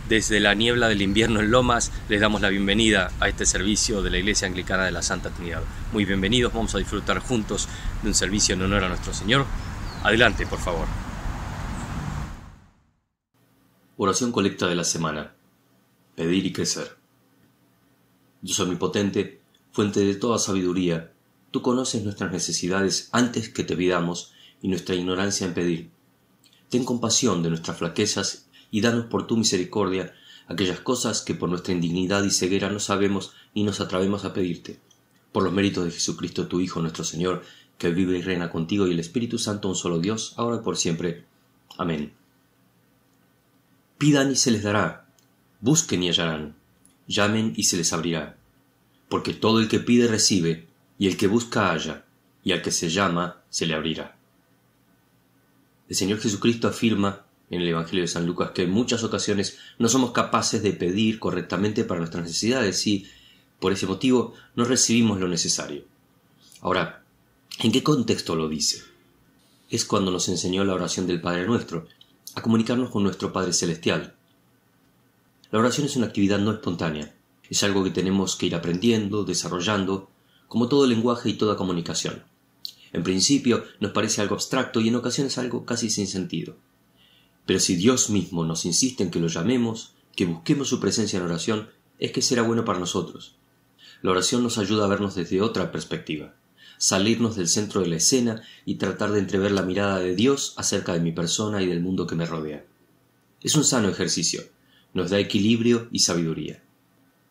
Desde la niebla del invierno en Lomas les damos la bienvenida a este servicio de la Iglesia Anglicana de la Santa Trinidad. Muy bienvenidos, vamos a disfrutar juntos de un servicio en honor a nuestro Señor. Adelante, por favor. Oración colecta de la semana. Pedir y crecer. Dios omnipotente, fuente de toda sabiduría, tú conoces nuestras necesidades antes que te pidamos y nuestra ignorancia en pedir. Ten compasión de nuestras flaquezas y danos por tu misericordia aquellas cosas que por nuestra indignidad y ceguera no sabemos ni nos atrevemos a pedirte. Por los méritos de Jesucristo, tu Hijo, nuestro Señor, que vive y reina contigo y el Espíritu Santo, un solo Dios, ahora y por siempre. Amén. Pidan y se les dará, busquen y hallarán, llamen y se les abrirá. Porque todo el que pide recibe, y el que busca halla, y al que se llama se le abrirá. El Señor Jesucristo afirma en el Evangelio de San Lucas que en muchas ocasiones no somos capaces de pedir correctamente para nuestras necesidades y, por ese motivo, no recibimos lo necesario. Ahora, ¿en qué contexto lo dice? Es cuando nos enseñó la oración del Padre Nuestro, a comunicarnos con nuestro Padre Celestial. La oración es una actividad no espontánea, es algo que tenemos que ir aprendiendo, desarrollando, como todo lenguaje y toda comunicación. En principio nos parece algo abstracto y en ocasiones algo casi sin sentido. Pero si Dios mismo nos insiste en que lo llamemos, que busquemos su presencia en oración, es que será bueno para nosotros. La oración nos ayuda a vernos desde otra perspectiva, salirnos del centro de la escena y tratar de entrever la mirada de Dios acerca de mi persona y del mundo que me rodea. Es un sano ejercicio, nos da equilibrio y sabiduría.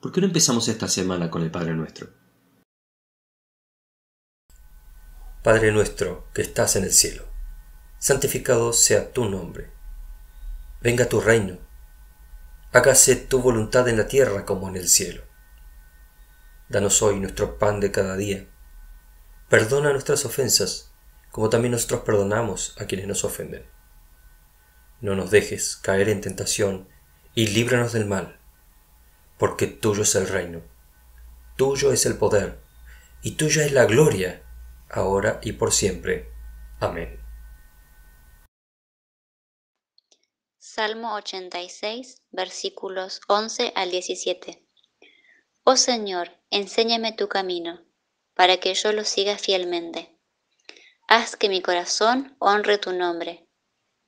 ¿Por qué no empezamos esta semana con el Padre Nuestro? Padre nuestro que estás en el cielo, santificado sea tu nombre. Venga tu reino, hágase tu voluntad en la tierra como en el cielo. Danos hoy nuestro pan de cada día. Perdona nuestras ofensas, como también nosotros perdonamos a quienes nos ofenden. No nos dejes caer en tentación y líbranos del mal, porque tuyo es el reino, tuyo es el poder, y tuya es la gloria, ahora y por siempre. Amén. Salmo 86, versículos 11 al 17. Oh Señor, enséñame tu camino, para que yo lo siga fielmente. Haz que mi corazón honre tu nombre.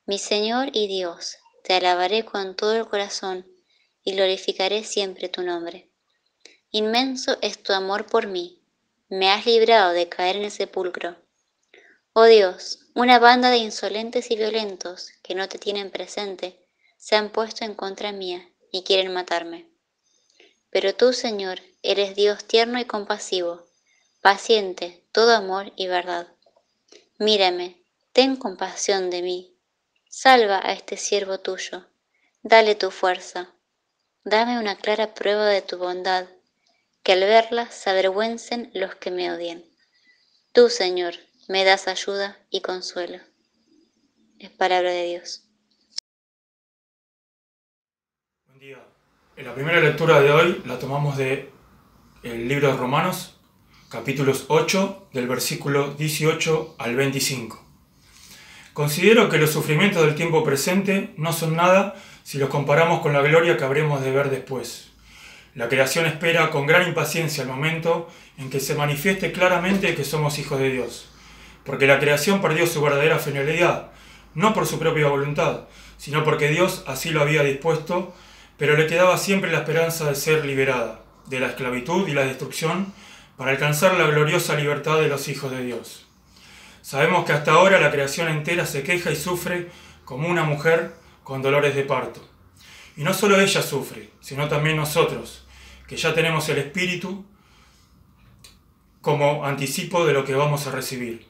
Mi Señor y Dios, te alabaré con todo el corazón y glorificaré siempre tu nombre. Inmenso es tu amor por mí, me has librado de caer en el sepulcro. Oh Dios, una banda de insolentes y violentos que no te tienen presente se han puesto en contra mía y quieren matarme. Pero tú, Señor, eres Dios tierno y compasivo, paciente, todo amor y verdad. Mírame, ten compasión de mí, salva a este siervo tuyo, dale tu fuerza, dame una clara prueba de tu bondad, que al verla se avergüencen los que me odian. Tú, Señor, me das ayuda y consuelo. Es palabra de Dios. Buen día. En la primera lectura de hoy la tomamos del libro de Romanos, capítulos 8, del versículo 18 al 25. Considero que los sufrimientos del tiempo presente no son nada si los comparamos con la gloria que habremos de ver después. La creación espera con gran impaciencia el momento en que se manifieste claramente que somos hijos de Dios, porque la creación perdió su verdadera finalidad, no por su propia voluntad, sino porque Dios así lo había dispuesto, pero le quedaba siempre la esperanza de ser liberada de la esclavitud y la destrucción para alcanzar la gloriosa libertad de los hijos de Dios. Sabemos que hasta ahora la creación entera se queja y sufre como una mujer con dolores de parto. Y no solo ella sufre, sino también nosotros, que ya tenemos el Espíritu como anticipo de lo que vamos a recibir.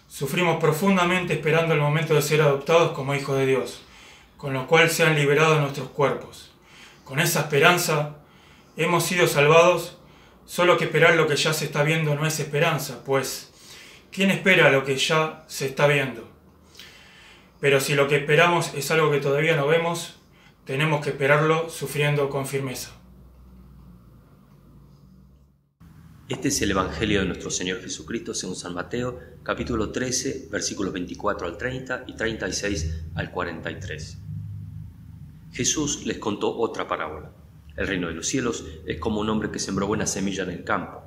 Sufrimos profundamente esperando el momento de ser adoptados como hijos de Dios, con lo cual sean liberados nuestros cuerpos. Con esa esperanza hemos sido salvados, solo que esperar lo que ya se está viendo no es esperanza, pues ¿quién espera lo que ya se está viendo? Pero si lo que esperamos es algo que todavía no vemos, tenemos que esperarlo sufriendo con firmeza. Este es el Evangelio de nuestro Señor Jesucristo según San Mateo, capítulo 13, versículos 24 al 30 y 36 al 43. Jesús les contó otra parábola. El reino de los cielos es como un hombre que sembró buena semilla en el campo.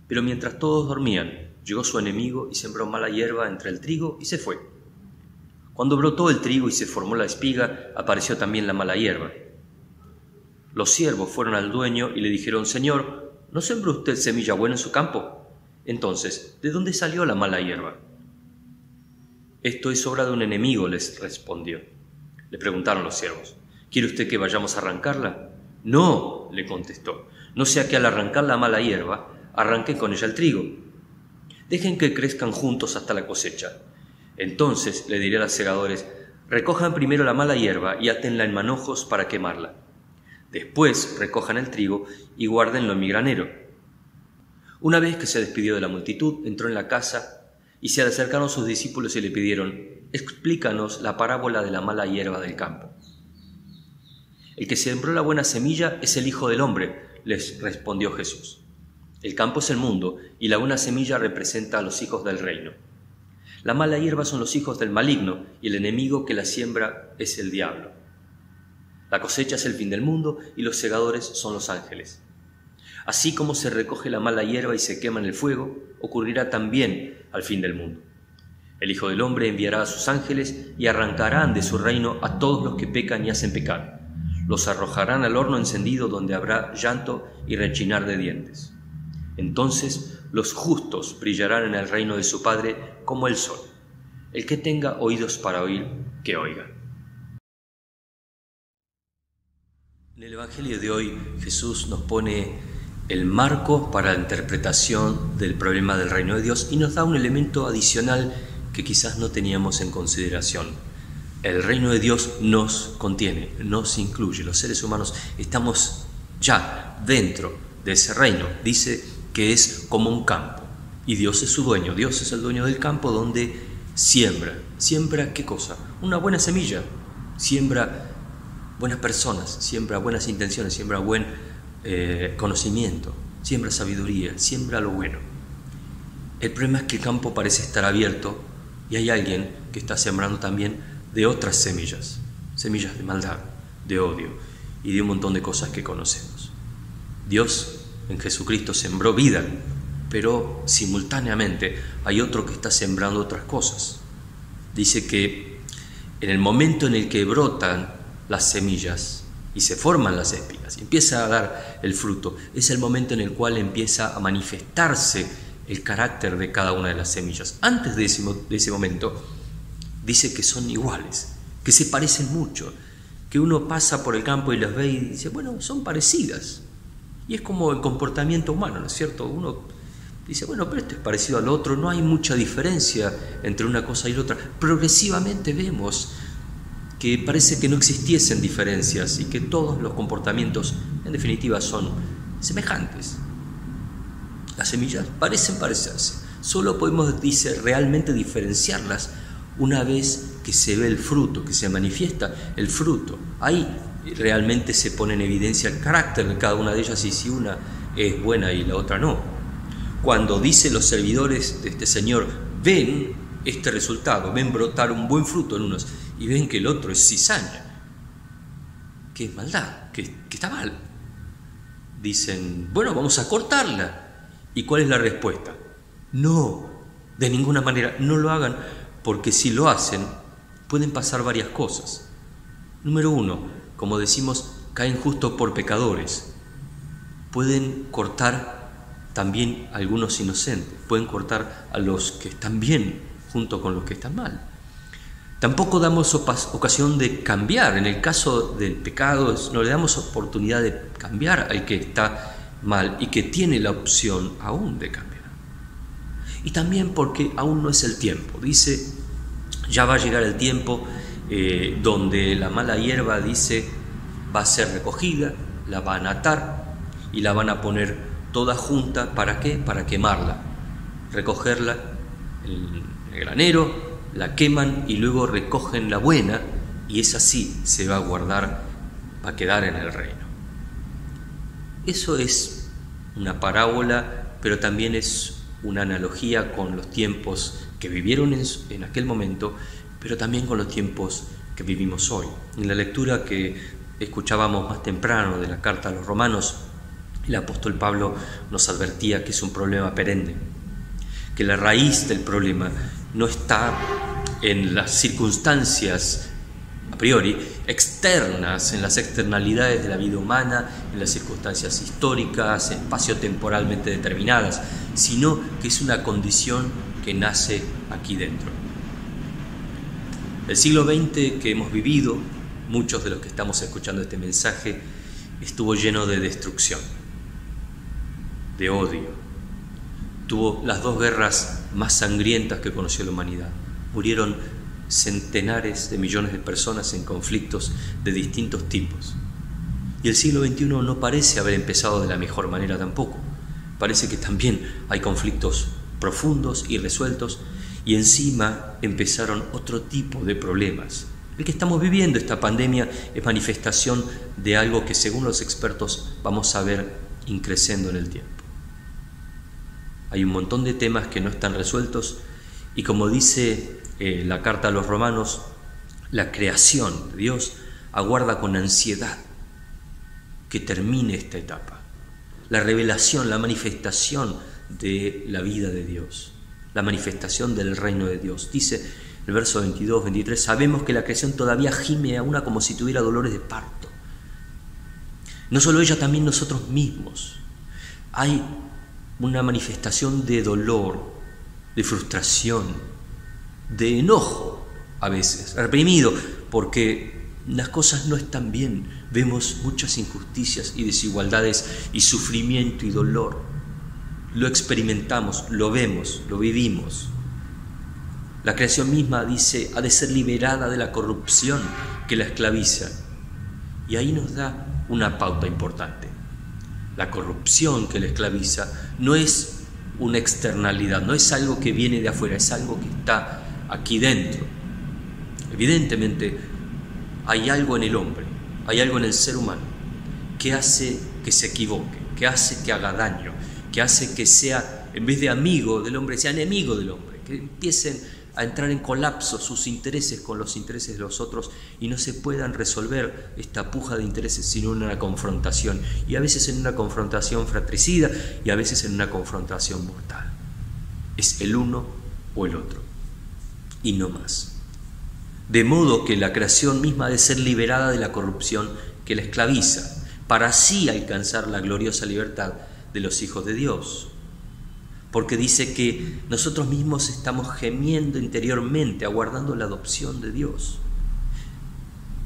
Pero mientras todos dormían, llegó su enemigo y sembró mala hierba entre el trigo y se fue. Cuando brotó el trigo y se formó la espiga, apareció también la mala hierba. Los siervos fueron al dueño y le dijeron: «Señor, ¿no sembró usted semilla buena en su campo? Entonces, ¿de dónde salió la mala hierba?» «Esto es obra de un enemigo», les respondió. Le preguntaron los siervos: «¿Quiere usted que vayamos a arrancarla?» «No», le contestó, «no sea que al arrancar la mala hierba, arranquen con ella el trigo. Dejen que crezcan juntos hasta la cosecha. Entonces le diré a los segadores: recojan primero la mala hierba y átenla en manojos para quemarla. Después recojan el trigo y guárdenlo en mi granero». Una vez que se despidió de la multitud, entró en la casa y se le acercaron sus discípulos y le pidieron: «Explícanos la parábola de la mala hierba del campo». «El que sembró la buena semilla es el Hijo del Hombre», les respondió Jesús. «El campo es el mundo y la buena semilla representa a los hijos del reino. La mala hierba son los hijos del maligno y el enemigo que la siembra es el diablo. La cosecha es el fin del mundo y los segadores son los ángeles. Así como se recoge la mala hierba y se quema en el fuego, ocurrirá también al fin del mundo. El Hijo del Hombre enviará a sus ángeles y arrancarán de su reino a todos los que pecan y hacen pecar. Los arrojarán al horno encendido donde habrá llanto y rechinar de dientes. Entonces los justos brillarán en el reino de su Padre como el sol. El que tenga oídos para oír, que oiga». En el Evangelio de hoy, Jesús nos pone el marco para la interpretación del problema del reino de Dios y nos da un elemento adicional que quizás no teníamos en consideración. El reino de Dios nos contiene, nos incluye. Los seres humanos estamos ya dentro de ese reino. Dice que es como un campo y Dios es su dueño. Dios es el dueño del campo donde siembra. ¿Siembra qué cosa? Una buena semilla. Siembra buenas personas, siembra buenas intenciones, siembra buen conocimiento, siembra sabiduría, siembra lo bueno. El problema es que el campo parece estar abierto y hay alguien que está sembrando también de otras semillas, semillas de maldad, de odio y de un montón de cosas que conocemos. Dios en Jesucristo sembró vida, pero simultáneamente hay otro que está sembrando otras cosas. Dice que en el momento en el que brotan las semillas y se forman las espigas y empieza a dar el fruto, es el momento en el cual empieza a manifestarse el carácter de cada una de las semillas. Antes de ese momento dice que son iguales, que se parecen mucho, que uno pasa por el campo y las ve y dice, bueno, son parecidas. Y es como el comportamiento humano, ¿no es cierto? Uno dice, bueno, pero esto es parecido al otro, no hay mucha diferencia entre una cosa y la otra. Progresivamente vemos que parece que no existiesen diferencias y que todos los comportamientos, en definitiva, son semejantes. Las semillas parecen parecerse, solo podemos, dice, realmente diferenciarlas una vez que se ve el fruto, que se manifiesta el fruto. Ahí realmente se pone en evidencia el carácter de cada una de ellas y si una es buena y la otra no. Cuando dice los servidores de este Señor, ven este resultado, ven brotar un buen fruto en unos y ven que el otro es cizaña, que es maldad, que está mal. Dicen, bueno, vamos a cortarla. ¿Y cuál es la respuesta? No, de ninguna manera, no lo hagan, porque si lo hacen, pueden pasar varias cosas. Número uno, como decimos, caen justo por pecadores. Pueden cortar también a algunos inocentes, pueden cortar a los que están bien junto con los que están mal. Tampoco damos ocasión de cambiar. En el caso del pecado, no le damos oportunidad de cambiar al que está mal y que tiene la opción aún de cambiar. Y también porque aún no es el tiempo. Dice, ya va a llegar el tiempo donde la mala hierba, dice, va a ser recogida, la van a atar y la van a poner toda junta. ¿Para qué? Para quemarla, recogerla en el granero, la queman y luego recogen la buena y esa sí se va a guardar, va a quedar en el reino. Eso es una parábola, pero también es una analogía con los tiempos que vivieron en aquel momento, pero también con los tiempos que vivimos hoy. En la lectura que escuchábamos más temprano de la carta a los Romanos, el apóstol Pablo nos advertía que es un problema perenne, que la raíz del problema no está en las circunstancias a priori externas, en las externalidades de la vida humana, en las circunstancias históricas, espacio-temporalmente determinadas, sino que es una condición que nace aquí dentro. El siglo XX que hemos vivido, muchos de los que estamos escuchando este mensaje, estuvo lleno de destrucción, de odio. Tuvo las dos guerras más sangrientas que conoció la humanidad. Murieron centenares de millones de personas en conflictos de distintos tipos. Y el siglo XXI no parece haber empezado de la mejor manera tampoco. Parece que también hay conflictos profundos y resueltos, y encima empezaron otro tipo de problemas. El que estamos viviendo, esta pandemia, es manifestación de algo que, según los expertos, vamos a ver increciendo en el tiempo. Hay un montón de temas que no están resueltos, y como dice la carta a los Romanos, la creación de Dios aguarda con ansiedad que termine esta etapa. La revelación, la manifestación de la vida de Dios, la manifestación del reino de Dios. Dice el verso 22, 23, sabemos que la creación todavía gime a una como si tuviera dolores de parto. No solo ella, también nosotros mismos. Hay una manifestación de dolor, de frustración, de enojo, a veces, reprimido, porque las cosas no están bien. Vemos muchas injusticias y desigualdades y sufrimiento y dolor. Lo experimentamos, lo vemos, lo vivimos. La creación misma, dice, ha de ser liberada de la corrupción que la esclaviza. Y ahí nos da una pauta importante. La corrupción que la esclaviza no es una externalidad, no es algo que viene de afuera, es algo que está aquí dentro. Evidentemente hay algo en el hombre, hay algo en el ser humano que hace que se equivoque, que hace que haga daño, que hace que sea, en vez de amigo del hombre, sea enemigo del hombre, que empiecen a entrar en colapso sus intereses con los intereses de los otros y no se puedan resolver esta puja de intereses sino en una confrontación, y a veces en una confrontación fratricida y a veces en una confrontación mortal. Es el uno o el otro y no más. De modo que la creación misma ha de ser liberada de la corrupción que la esclaviza, para así alcanzar la gloriosa libertad de los hijos de Dios. Porque dice que nosotros mismos estamos gemiendo interiormente, aguardando la adopción de Dios.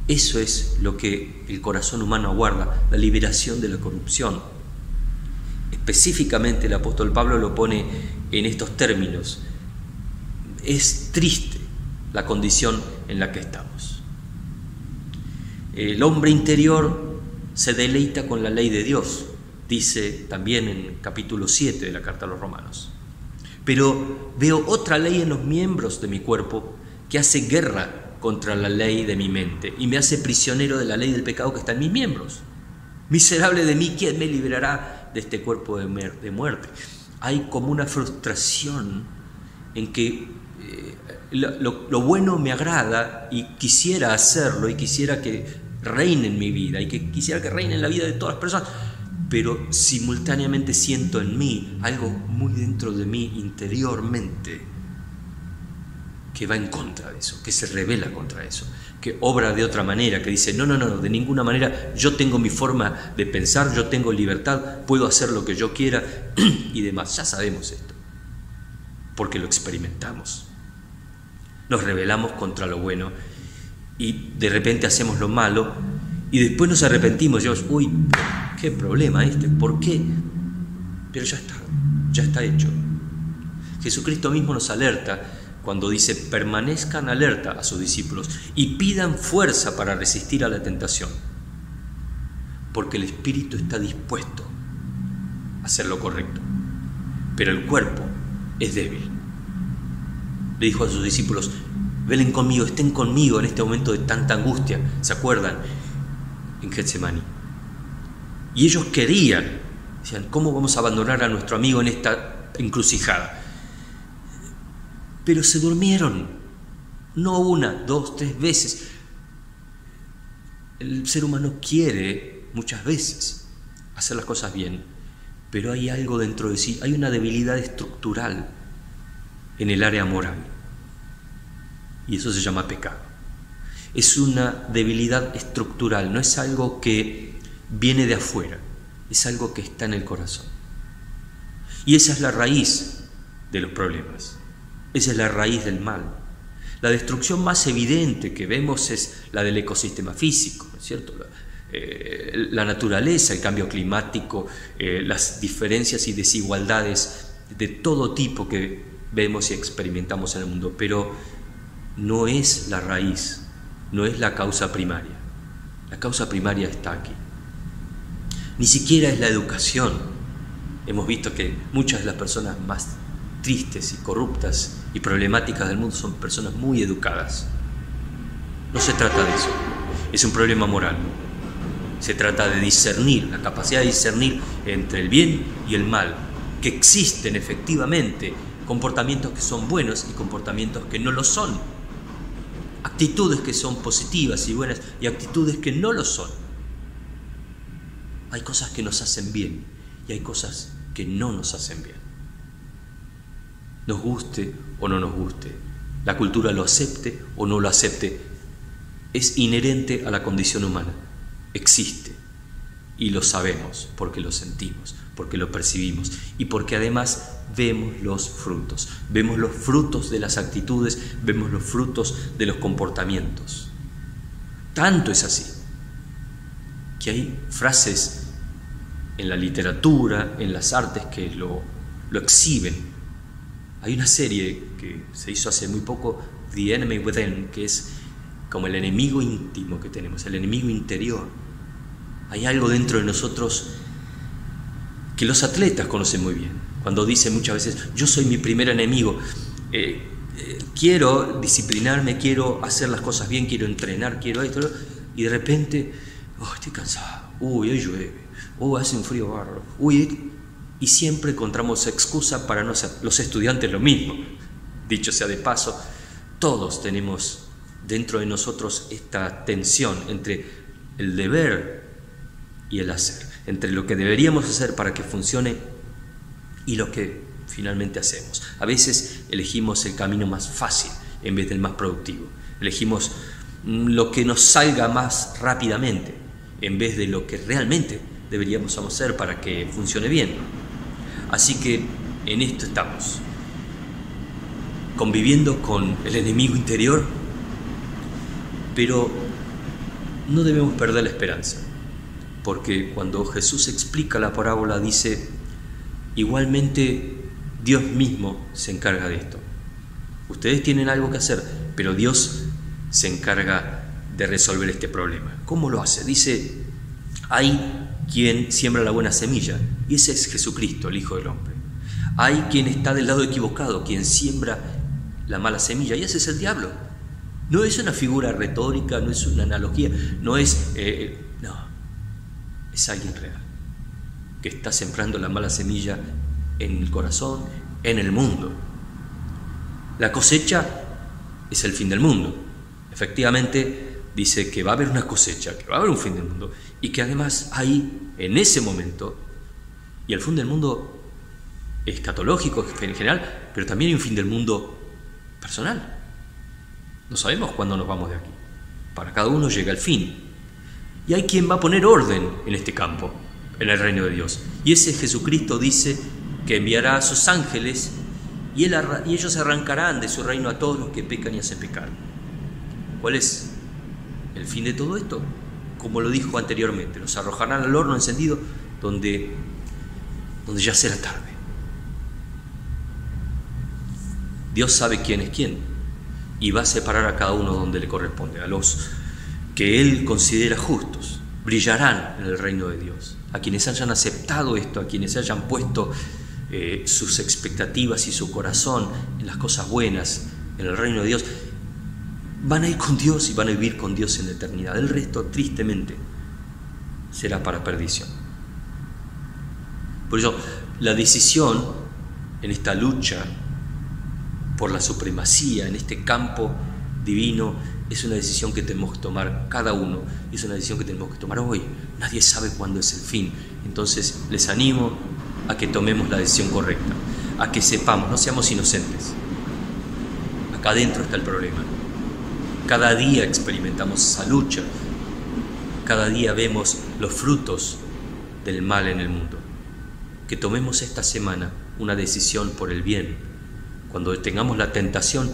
Eso es lo que el corazón humano aguarda, la liberación de la corrupción. Específicamente el apóstol Pablo lo pone en estos términos. Es triste la condición en la que estamos. El hombre interior se deleita con la ley de Dios, dice también en capítulo 7 de la carta a los Romanos. Pero veo otra ley en los miembros de mi cuerpo que hace guerra contra la ley de mi mente y me hace prisionero de la ley del pecado que está en mis miembros. Miserable de mí, ¿quién me librará de este cuerpo de muerte? Hay como una frustración en que lo bueno me agrada y quisiera hacerlo y quisiera que reine en mi vida y que quisiera que reine en la vida de todas las personas, pero simultáneamente siento en mí algo muy dentro de mí interiormente que va en contra de eso, que se rebela contra eso, que obra de otra manera, que dice no, de ninguna manera, yo tengo mi forma de pensar, yo tengo libertad, puedo hacer lo que yo quiera y demás. Ya sabemos esto, porque lo experimentamos. Nos rebelamos contra lo bueno y de repente hacemos lo malo y después nos arrepentimos. Dios, uy, qué problema este, ¿por qué? Pero ya está hecho. Jesucristo mismo nos alerta cuando dice, permanezcan alerta a sus discípulos y pidan fuerza para resistir a la tentación, porque el espíritu está dispuesto a hacer lo correcto, pero el cuerpo es débil. Le dijo a sus discípulos, velen conmigo, estén conmigo en este momento de tanta angustia, ¿se acuerdan? En Getsemaní. Y ellos querían, decían, ¿cómo vamos a abandonar a nuestro amigo en esta encrucijada? Pero se durmieron, no una, dos, tres veces. El ser humano quiere muchas veces hacer las cosas bien, pero hay algo dentro de sí, hay una debilidad estructural en el área moral. Y eso se llama pecado. Es una debilidad estructural, no es algo que viene de afuera, es algo que está en el corazón. Y esa es la raíz de los problemas, esa es la raíz del mal. La destrucción más evidente que vemos es la del ecosistema físico, ¿no es cierto? La naturaleza, el cambio climático, las diferencias y desigualdades de todo tipo que vemos y experimentamos en el mundo, pero no es la raíz, no es la causa primaria. La causa primaria está aquí. Ni siquiera es la educación. Hemos visto que muchas de las personas más tristes y corruptas y problemáticas del mundo son personas muy educadas. No se trata de eso, es un problema moral. Se trata de discernir, la capacidad de discernir entre el bien y el mal, que existen efectivamente comportamientos que son buenos y comportamientos que no lo son, actitudes que son positivas y buenas y actitudes que no lo son. Hay cosas que nos hacen bien y hay cosas que no nos hacen bien. Nos guste o no nos guste, la cultura lo acepte o no lo acepte, es inherente a la condición humana. Existe y lo sabemos porque lo sentimos, porque lo percibimos y porque además vemos los frutos de las actitudes, vemos los frutos de los comportamientos. Tanto es así que hay frases en la literatura, en las artes que lo exhiben. Hay una serie que se hizo hace muy poco, The Enemy Within, que es como el enemigo íntimo que tenemos, el enemigo interior. Hay algo dentro de nosotros que los atletas conocen muy bien. Cuando dicen muchas veces, yo soy mi primer enemigo, quiero disciplinarme, quiero hacer las cosas bien, quiero entrenar, quiero esto, y de repente, estoy cansado, hoy llueve, hace un frío bárbaro, y siempre encontramos excusa para no hacer. Los estudiantes lo mismo. Dicho sea de paso, todos tenemos dentro de nosotros esta tensión entre el deber y el hacer, entre lo que deberíamos hacer para que funcione y lo que finalmente hacemos. A veces elegimos el camino más fácil en vez del más productivo. Elegimos lo que nos salga más rápidamente en vez de lo que realmente deberíamos hacer para que funcione bien. Así que en esto estamos, conviviendo con el enemigo interior, pero no debemos perder la esperanza, porque cuando Jesús explica la parábola dice, igualmente Dios mismo se encarga de esto. Ustedes tienen algo que hacer, pero Dios se encarga de resolver este problema. ¿Cómo lo hace? Dice, hay quien siembra la buena semilla, y ese es Jesucristo, el Hijo del Hombre. Hay quien está del lado equivocado, quien siembra la mala semilla, y ese es el diablo. No es una figura retórica, no es una analogía, no es... no, es alguien real, que está sembrando la mala semilla en el corazón, en el mundo. La cosecha es el fin del mundo. Efectivamente, dice que va a haber una cosecha, que va a haber un fin del mundo, y que además hay, en ese momento, y el fin del mundo escatológico en general, pero también hay un fin del mundo personal. No sabemos cuándo nos vamos de aquí. Para cada uno llega el fin. Y hay quien va a poner orden en este campo, en el reino de Dios. Y ese Jesucristo dice que enviará a sus ángeles y ellos arrancarán de su reino a todos los que pecan y hacen pecar. ¿Cuál es el fin de todo esto? Como lo dijo anteriormente, los arrojarán al horno encendido donde ya será tarde. Dios sabe quién es quién y va a separar a cada uno donde le corresponde. A los que Él considera justos brillarán en el reino de Dios. A quienes hayan aceptado esto, a quienes hayan puesto sus expectativas y su corazón en las cosas buenas, en el reino de Dios, van a ir con Dios y van a vivir con Dios en la eternidad. El resto, tristemente, será para perdición. Por eso, la decisión en esta lucha por la supremacía, en este campo divino, es una decisión que tenemos que tomar cada uno, es una decisión que tenemos que tomar hoy. Nadie sabe cuándo es el fin. Entonces les animo a que tomemos la decisión correcta, a que sepamos, no seamos inocentes. Acá adentro está el problema. Cada día experimentamos esa lucha, cada día vemos los frutos del mal en el mundo. Que tomemos esta semana una decisión por el bien. Cuando tengamos la tentación,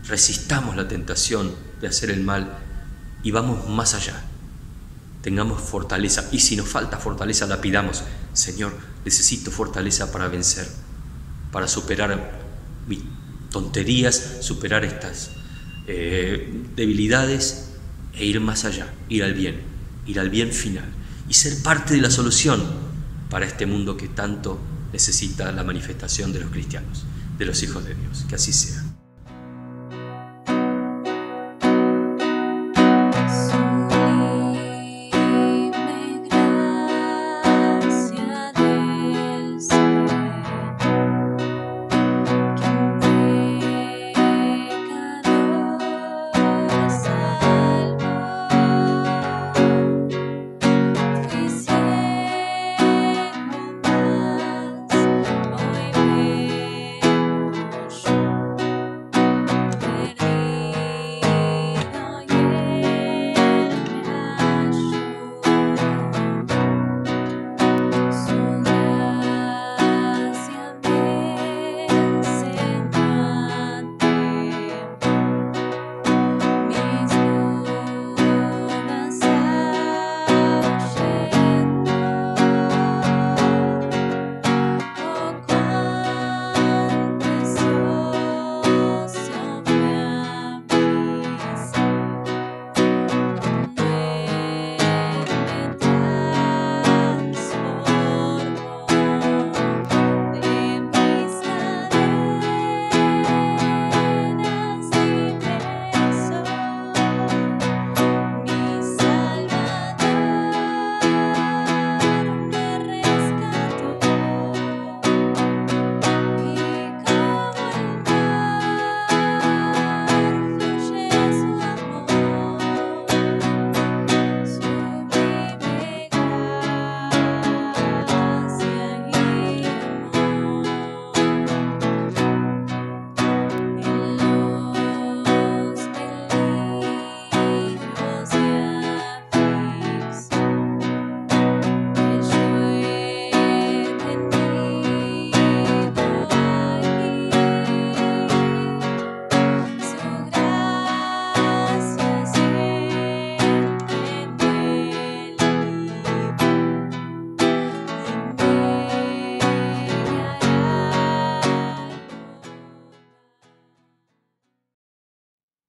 resistamos la tentación de hacer el mal y vamos más allá. Tengamos fortaleza, y si nos falta fortaleza, la pidamos. Señor, necesito fortaleza para vencer, para superar mis tonterías, superar estas debilidades e ir más allá, ir al bien final y ser parte de la solución para este mundo que tanto necesita la manifestación de los cristianos, de los hijos de Dios. Que así sea.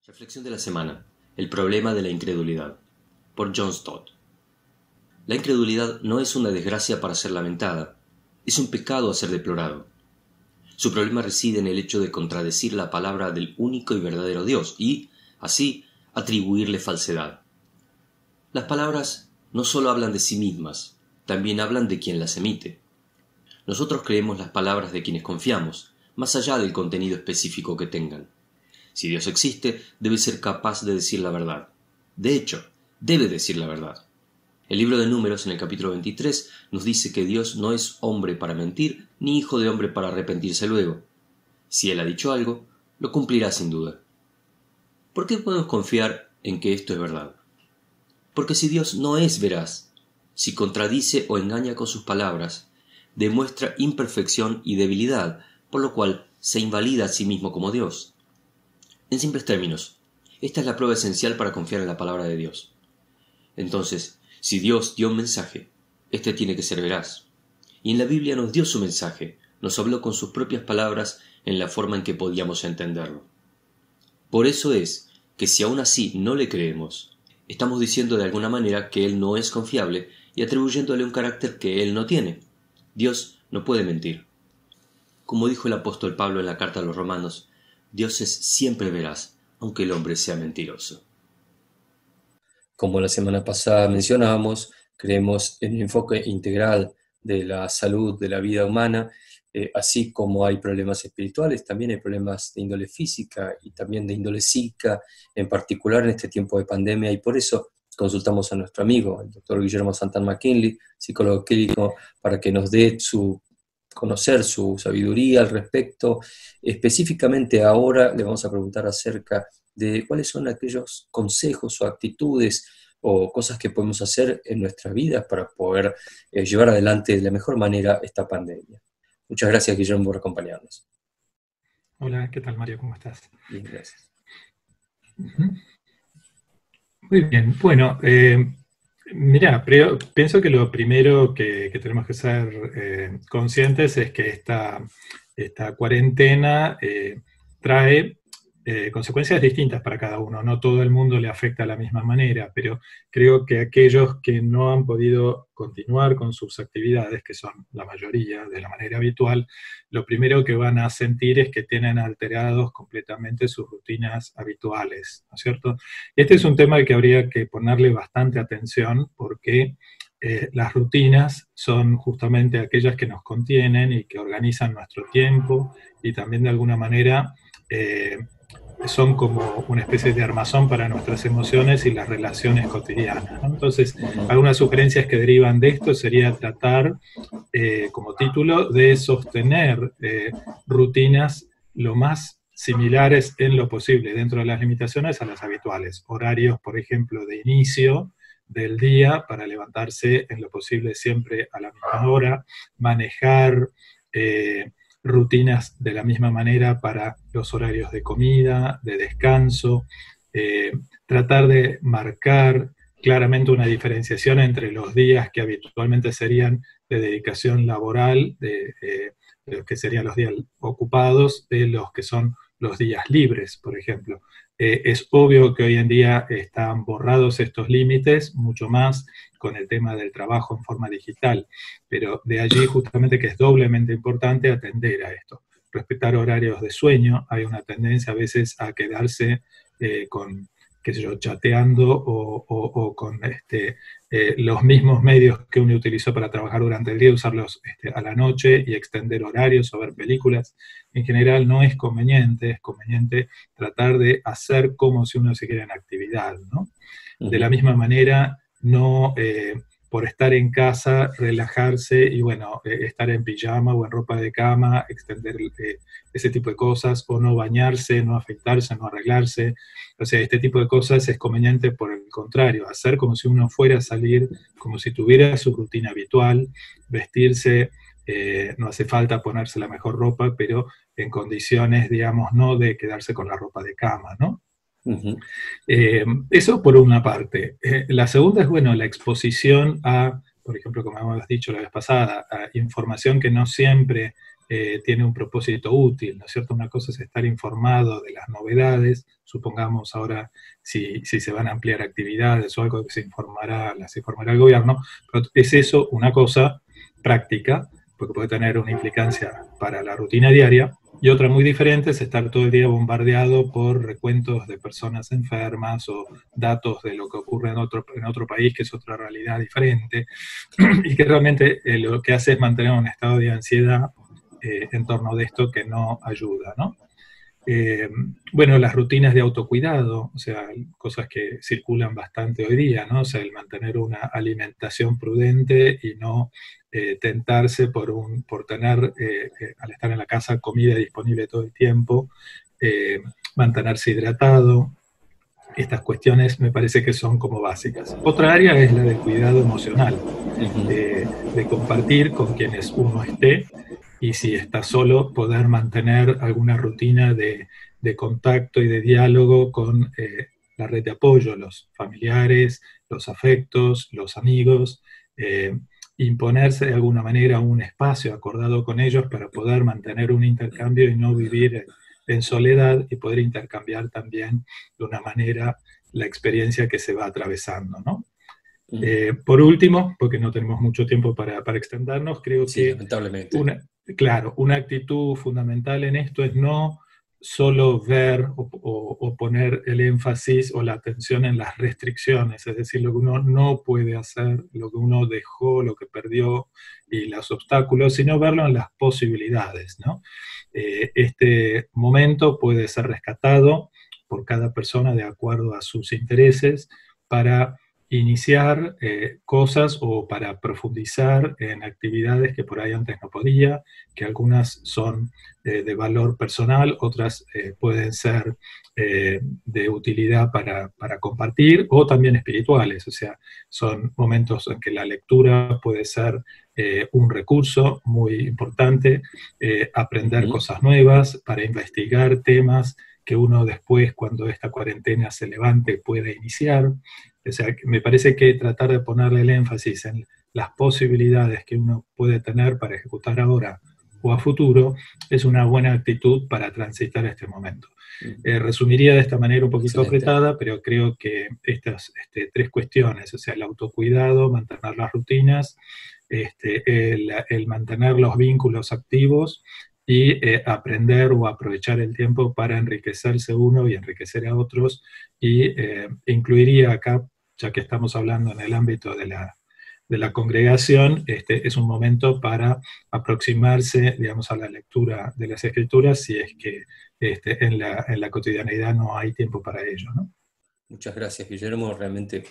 Reflexión de la semana. El problema de la incredulidad. Por John Stott. La incredulidad no es una desgracia para ser lamentada, es un pecado a ser deplorado. Su problema reside en el hecho de contradecir la palabra del único y verdadero Dios y, así, atribuirle falsedad. Las palabras no solo hablan de sí mismas, también hablan de quien las emite. Nosotros creemos las palabras de quienes confiamos, más allá del contenido específico que tengan. Si Dios existe, debe ser capaz de decir la verdad. De hecho, debe decir la verdad. El libro de Números, en el capítulo 23, nos dice que Dios no es hombre para mentir, ni hijo de hombre para arrepentirse luego. Si Él ha dicho algo, lo cumplirá sin duda. ¿Por qué podemos confiar en que esto es verdad? Porque si Dios no es veraz, si contradice o engaña con sus palabras, demuestra imperfección y debilidad, por lo cual se invalida a sí mismo como Dios. En simples términos, esta es la prueba esencial para confiar en la palabra de Dios. Entonces, si Dios dio un mensaje, este tiene que ser veraz. Y en la Biblia nos dio su mensaje, nos habló con sus propias palabras en la forma en que podíamos entenderlo. Por eso es que si aún así no le creemos, estamos diciendo de alguna manera que Él no es confiable y atribuyéndole un carácter que Él no tiene. Dios no puede mentir. Como dijo el apóstol Pablo en la carta a los Romanos, Dios es siempre veraz, aunque el hombre sea mentiroso. Como la semana pasada mencionábamos, creemos en el enfoque integral de la salud de la vida humana así como hay problemas espirituales, también hay problemas de índole física y también de índole psíquica, en particular en este tiempo de pandemia, y por eso consultamos a nuestro amigo, el doctor Guillermo Santana McKinley, psicólogo clínico, para que nos dé conocer su sabiduría al respecto. Específicamente ahora le vamos a preguntar acerca de cuáles son aquellos consejos o actitudes o cosas que podemos hacer en nuestras vidas para poder llevar adelante de la mejor manera esta pandemia. Muchas gracias, Guillermo, por acompañarnos. Hola, ¿qué tal, Mario? ¿Cómo estás? Bien, gracias. Muy bien, bueno, mira, pienso que lo primero que tenemos que ser conscientes es que esta cuarentena trae consecuencias distintas para cada uno. No todo el mundo le afecta de la misma manera, pero creo que aquellos que no han podido continuar con sus actividades, que son la mayoría de la manera habitual, lo primero que van a sentir es que tienen alterados completamente sus rutinas habituales, ¿no es cierto? Este es un tema al que habría que ponerle bastante atención porque las rutinas son justamente aquellas que nos contienen y que organizan nuestro tiempo y también de alguna manera son como una especie de armazón para nuestras emociones y las relaciones cotidianas, ¿no? Entonces, algunas sugerencias que derivan de esto sería tratar, como título, de sostener rutinas lo más similares en lo posible, dentro de las limitaciones a las habituales. Horarios, por ejemplo, de inicio del día para levantarse en lo posible siempre a la misma hora, manejar rutinas de la misma manera para los horarios de comida, de descanso, tratar de marcar claramente una diferenciación entre los días que habitualmente serían de dedicación laboral, de los que serían los días ocupados, de los que son los días libres, por ejemplo. Es obvio que hoy en día están borrados estos límites, mucho más con el tema del trabajo en forma digital, pero de allí justamente que es doblemente importante atender a esto. Respetar horarios de sueño, hay una tendencia a veces a quedarse con, qué sé yo, chateando o con los mismos medios que uno utilizó para trabajar durante el día, usarlos a la noche y extender horarios o ver películas. En general no es conveniente, es conveniente tratar de hacer como si uno siguiera en actividad, ¿no? De la misma manera, no por estar en casa, relajarse y bueno, estar en pijama o en ropa de cama, extender ese tipo de cosas, o no bañarse, no afeitarse, no arreglarse. O sea, este tipo de cosas es conveniente por el contrario, hacer como si uno fuera a salir, como si tuviera su rutina habitual, vestirse, no hace falta ponerse la mejor ropa, pero en condiciones, digamos, no de quedarse con la ropa de cama, ¿no? Eso por una parte. La segunda es, bueno, la exposición a, por ejemplo, como hemos dicho la vez pasada, a información que no siempre tiene un propósito útil, ¿no es cierto? Una cosa es estar informado de las novedades, supongamos ahora si se van a ampliar actividades o algo que las informará el gobierno, pero es eso una cosa práctica, porque puede tener una implicancia para la rutina diaria, y otra muy diferente es estar todo el día bombardeado por recuentos de personas enfermas o datos de lo que ocurre en otro país, que es otra realidad diferente, y que realmente lo que hace es mantener un estado de ansiedad en torno de esto que no ayuda, ¿no? Bueno, las rutinas de autocuidado, o sea, cosas que circulan bastante hoy día, ¿no? O sea, el mantener una alimentación prudente y no tentarse por tener, al estar en la casa, comida disponible todo el tiempo, mantenerse hidratado. Estas cuestiones me parece que son como básicas. Otra área es la del cuidado emocional, de compartir con quienes uno esté, y si está solo, poder mantener alguna rutina de contacto y de diálogo con la red de apoyo, los familiares, los afectos, los amigos, imponerse de alguna manera un espacio acordado con ellos para poder mantener un intercambio y no vivir en soledad, y poder intercambiar también de una manera la experiencia que se va atravesando, ¿no? Por último, porque no tenemos mucho tiempo para extendernos, creo sí, que lamentablemente. una actitud fundamental en esto es no solo ver o poner el énfasis o la atención en las restricciones, es decir, lo que uno no puede hacer, lo que uno dejó, lo que perdió y los obstáculos, sino verlo en las posibilidades, ¿no? Este momento puede ser rescatado por cada persona de acuerdo a sus intereses para iniciar cosas o para profundizar en actividades que por ahí antes no podía, que algunas son de valor personal, otras pueden ser de utilidad para compartir, o también espirituales, o sea, son momentos en que la lectura puede ser un recurso muy importante, aprender cosas nuevas, para investigar temas que uno después, cuando esta cuarentena se levante, puede iniciar. O sea, me parece que tratar de ponerle el énfasis en las posibilidades que uno puede tener para ejecutar ahora o a futuro es una buena actitud para transitar este momento. Resumiría de esta manera un poquito apretada, pero creo que estas tres cuestiones, o sea, el autocuidado, mantener las rutinas, el mantener los vínculos activos y aprender o aprovechar el tiempo para enriquecerse uno y enriquecer a otros, y incluiría acá, ya que estamos hablando en el ámbito de la congregación, es un momento para aproximarse, digamos, a la lectura de las Escrituras, si es que en la cotidianidad no hay tiempo para ello, ¿no? Muchas gracias, Guillermo. Realmente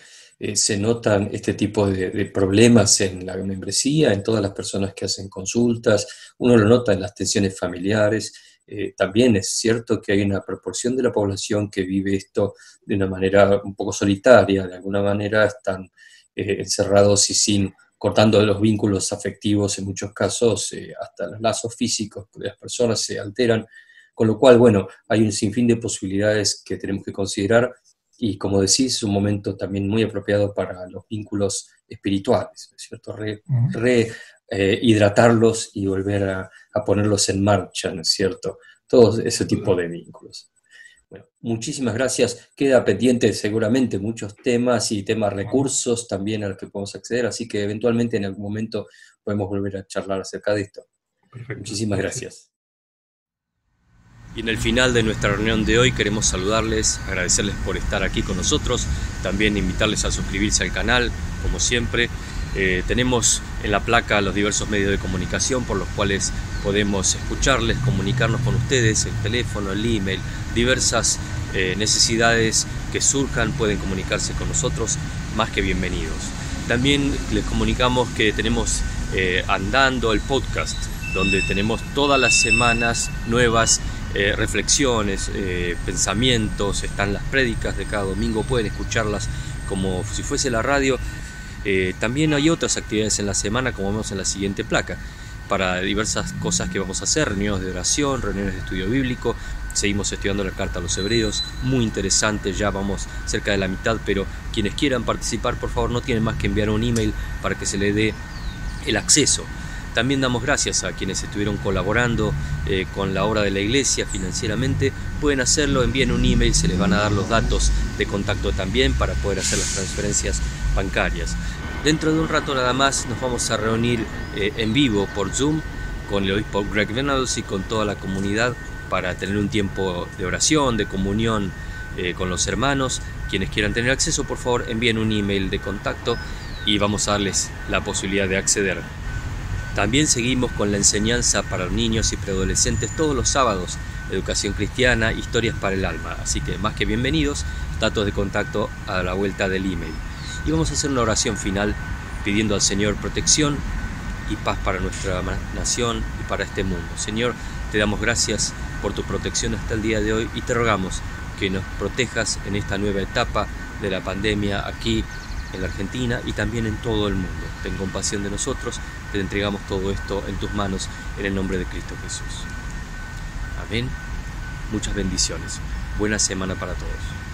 se notan este tipo de problemas en la membresía, en todas las personas que hacen consultas. Uno lo nota en las tensiones familiares. También es cierto que hay una proporción de la población que vive esto de una manera un poco solitaria. De alguna manera están encerrados y cortando los vínculos afectivos, en muchos casos hasta los lazos físicos de las personas se alteran. Con lo cual, bueno, hay un sinfín de posibilidades que tenemos que considerar. Y como decís, es un momento también muy apropiado para los vínculos espirituales, ¿cierto? Hidratarlos y volver a ponerlos en marcha, ¿no es cierto? Todo ese tipo de vínculos. Bueno, muchísimas gracias. Queda pendiente seguramente muchos temas y temas recursos también a los que podemos acceder, así que eventualmente en algún momento podemos volver a charlar acerca de esto. Perfecto. Muchísimas gracias. Y en el final de nuestra reunión de hoy queremos saludarles, agradecerles por estar aquí con nosotros, también invitarles a suscribirse al canal, como siempre. Tenemos en la placa los diversos medios de comunicación por los cuales podemos escucharles, comunicarnos con ustedes, el teléfono, el email, diversas necesidades que surjan, pueden comunicarse con nosotros, más que bienvenidos. También les comunicamos que tenemos Andando el podcast, donde tenemos todas las semanas nuevas reflexiones, pensamientos, están las prédicas de cada domingo, pueden escucharlas como si fuese la radio. También hay otras actividades en la semana, como vemos en la siguiente placa, para diversas cosas que vamos a hacer, reuniones de oración, reuniones de estudio bíblico. Seguimos estudiando la carta a los Hebreos, muy interesante, ya vamos cerca de la mitad, pero quienes quieran participar, por favor, no tienen más que enviar un email para que se le dé el acceso. También damos gracias a quienes estuvieron colaborando con la obra de la iglesia financieramente. Pueden hacerlo, envíen un email, se les van a dar los datos de contacto también para poder hacer las transferencias bancarias. Dentro de un rato nada más nos vamos a reunir en vivo por Zoom con el obispo Greg Venables y con toda la comunidad para tener un tiempo de oración, de comunión con los hermanos. Quienes quieran tener acceso, por favor, envíen un email de contacto y vamos a darles la posibilidad de acceder. También seguimos con la enseñanza para niños y preadolescentes todos los sábados, educación cristiana, historias para el alma. Así que más que bienvenidos, datos de contacto a la vuelta del email. Y vamos a hacer una oración final pidiendo al Señor protección y paz para nuestra nación y para este mundo. Señor, te damos gracias por tu protección hasta el día de hoy y te rogamos que nos protejas en esta nueva etapa de la pandemia aquí en la Argentina y también en todo el mundo. Ten compasión de nosotros, te entregamos todo esto en tus manos en el nombre de Cristo Jesús. Amén. Muchas bendiciones. Buena semana para todos.